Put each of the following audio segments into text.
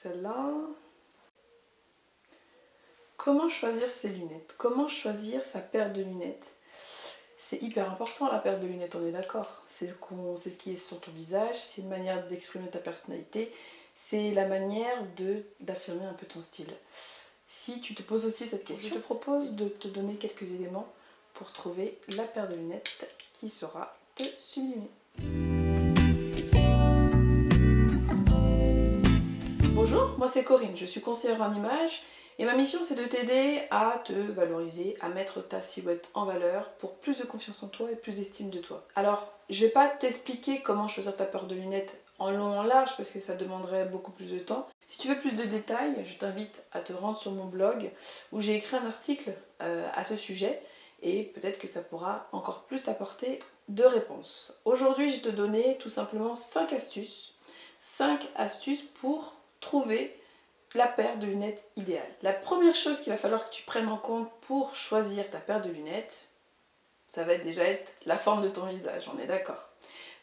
celle-là. Comment choisir ses lunettes? Comment choisir sa paire de lunettes? C'est hyper important la paire de lunettes, on est d'accord. C'est ce qui est sur ton visage, c'est une manière d'exprimer ta personnalité, c'est la manière d'affirmer un peu ton style. Si tu te poses aussi cette question, je te propose de te donner quelques éléments pour trouver la paire de lunettes qui saura te sublimer. Bonjour, moi c'est Corinne, je suis conseillère en images et ma mission c'est de t'aider à te valoriser, à mettre ta silhouette en valeur pour plus de confiance en toi et plus d'estime de toi. Alors, je vais pas t'expliquer comment choisir ta paire de lunettes en long en large parce que ça demanderait beaucoup plus de temps. Si tu veux plus de détails, je t'invite à te rendre sur mon blog où j'ai écrit un article à ce sujet et peut-être que ça pourra encore plus t'apporter de réponses. Aujourd'hui, je vais te donner tout simplement 5 astuces. 5 astuces pour trouver la paire de lunettes idéale. La première chose qu'il va falloir que tu prennes en compte pour choisir ta paire de lunettes, ça va déjà être la forme de ton visage, on est d'accord.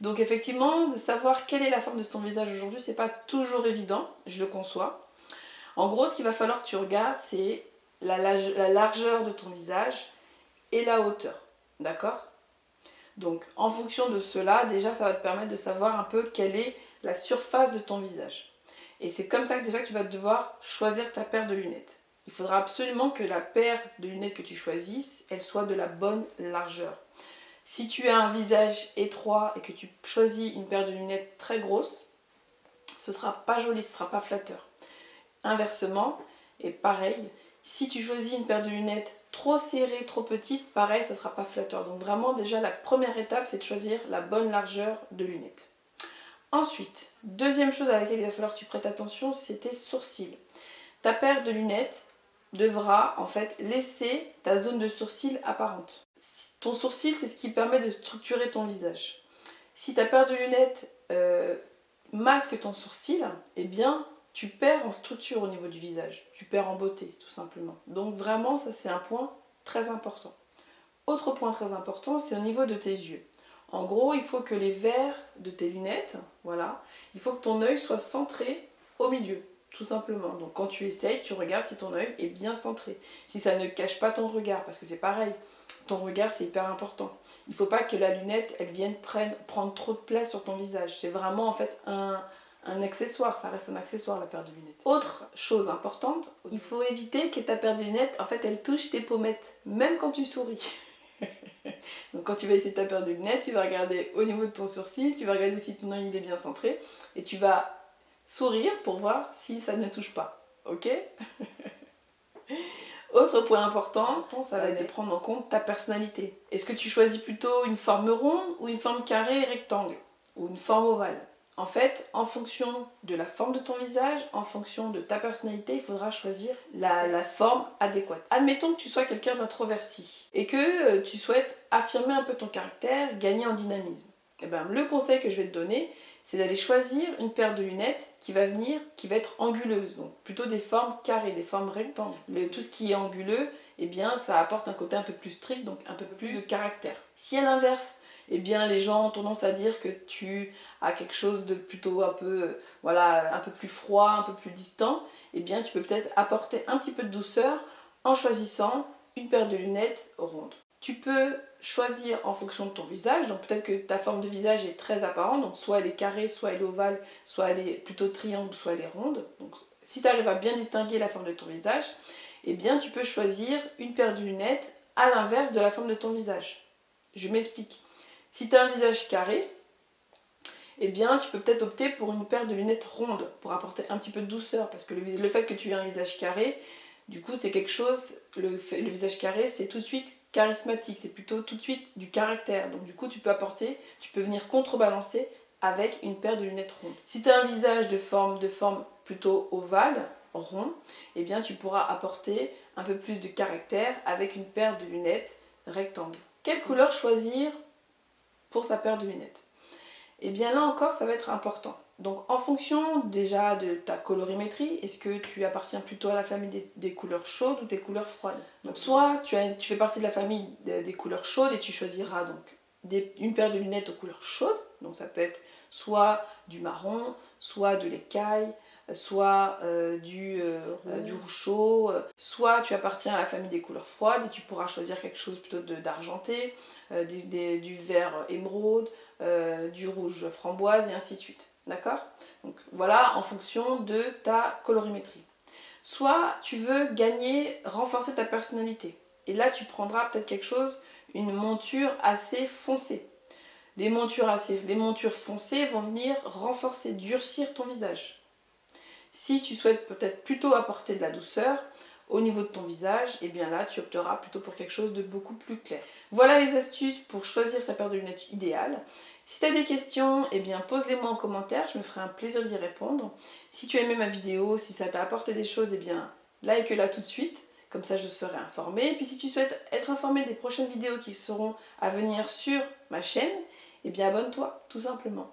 Donc effectivement, de savoir quelle est la forme de son visage aujourd'hui, c'est pas toujours évident, je le conçois. En gros, ce qu'il va falloir que tu regardes, c'est la largeur de ton visage et la hauteur, d'accord? Donc en fonction de cela, déjà ça va te permettre de savoir un peu quelle est la surface de ton visage. Et c'est comme ça que déjà que tu vas devoir choisir ta paire de lunettes. Il faudra absolument que la paire de lunettes que tu choisisses, elle soit de la bonne largeur. Si tu as un visage étroit et que tu choisis une paire de lunettes très grosse, ce ne sera pas joli, ce ne sera pas flatteur. Inversement, et pareil, si tu choisis une paire de lunettes trop serrée, trop petite, pareil, ce ne sera pas flatteur. Donc vraiment, déjà, la première étape, c'est de choisir la bonne largeur de lunettes. Ensuite, deuxième chose à laquelle il va falloir que tu prêtes attention, c'est tes sourcils. Ta paire de lunettes devra en fait laisser ta zone de sourcil apparente. Ton sourcil, c'est ce qui permet de structurer ton visage. Si ta paire de lunettes masque ton sourcil, eh bien, tu perds en structure au niveau du visage. Tu perds en beauté, tout simplement. Donc vraiment, ça c'est un point très important. Autre point très important, c'est au niveau de tes yeux. En gros, il faut que les verres de tes lunettes, voilà, il faut que ton œil soit centré au milieu, tout simplement. Donc quand tu essayes, tu regardes si ton œil est bien centré. Si ça ne cache pas ton regard, parce que c'est pareil, ton regard c'est hyper important. Il ne faut pas que la lunette, elle vienne prendre trop de place sur ton visage. C'est vraiment en fait un accessoire, ça reste un accessoire la paire de lunettes. Autre chose importante, il faut éviter que ta paire de lunettes, en fait, elle touche tes pommettes, même quand tu souris. Donc quand tu vas essayer ta paire de lunettes, tu vas regarder au niveau de ton sourcil, tu vas regarder si ton œil il est bien centré et tu vas sourire pour voir si ça ne touche pas. Ok? Autre point important, ça va être de prendre en compte ta personnalité. Est-ce que tu choisis plutôt une forme ronde ou une forme carrée rectangle ou une forme ovale? En fait, en fonction de la forme de ton visage, en fonction de ta personnalité, il faudra choisir la forme adéquate. Admettons que tu sois quelqu'un d'introverti et que tu souhaites affirmer un peu ton caractère, gagner en dynamisme. Et bien, le conseil que je vais te donner, c'est d'aller choisir une paire de lunettes qui va être anguleuse, donc plutôt des formes carrées, des formes rectangles. Mais tout ce qui est anguleux, eh bien, ça apporte un côté un peu plus strict, donc un peu plus de caractère. Si à l'inverse, eh bien, les gens ont tendance à dire que tu as quelque chose de plutôt un peu, voilà, un peu plus froid, un peu plus distant, eh bien, tu peux peut-être apporter un petit peu de douceur en choisissant une paire de lunettes rondes. Tu peux choisir en fonction de ton visage, donc peut-être que ta forme de visage est très apparente, donc soit elle est carrée, soit elle est ovale, soit elle est plutôt triangle, soit elle est ronde. Donc si tu arrives à bien distinguer la forme de ton visage, eh bien tu peux choisir une paire de lunettes à l'inverse de la forme de ton visage. Je m'explique. Si tu as un visage carré, eh bien tu peux peut-être opter pour une paire de lunettes rondes pour apporter un petit peu de douceur, parce que le fait que tu aies un visage carré, du coup c'est quelque chose, le visage carré c'est tout de suite charismatique, c'est plutôt tout de suite du caractère, donc du coup tu peux venir contrebalancer avec une paire de lunettes rondes. Si tu as un visage de forme plutôt ovale, rond, eh bien tu pourras apporter un peu plus de caractère avec une paire de lunettes rectangle. Quelle couleur choisir pour sa paire de lunettes? Et bien là encore ça va être important. Donc en fonction déjà de ta colorimétrie, est-ce que tu appartiens plutôt à la famille des couleurs chaudes ou des couleurs froides? Donc soit tu fais partie de la famille des couleurs chaudes et tu choisiras donc une paire de lunettes aux couleurs chaudes, donc ça peut être soit du marron, soit de l'écaille, soit du rouge chaud, soit tu appartiens à la famille des couleurs froides et tu pourras choisir quelque chose plutôt d'argenté, du vert émeraude, du rouge framboise et ainsi de suite. D'accord? Donc voilà, en fonction de ta colorimétrie. Soit tu veux renforcer ta personnalité. Et là, tu prendras peut-être quelque chose, une monture assez foncée. Les montures foncées vont venir renforcer, durcir ton visage. Si tu souhaites peut-être plutôt apporter de la douceur au niveau de ton visage, et bien là, tu opteras plutôt pour quelque chose de beaucoup plus clair. Voilà les astuces pour choisir sa paire de lunettes idéale. Si tu as des questions, eh bien pose-les-moi en commentaire, je me ferai un plaisir d'y répondre. Si tu as aimé ma vidéo, si ça t'a apporté des choses, eh bien like-la tout de suite, comme ça je serai informée. Et puis si tu souhaites être informé des prochaines vidéos qui seront à venir sur ma chaîne, eh bien abonne-toi, tout simplement.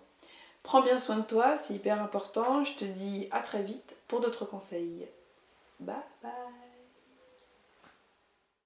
Prends bien soin de toi, c'est hyper important. Je te dis à très vite pour d'autres conseils. Bye!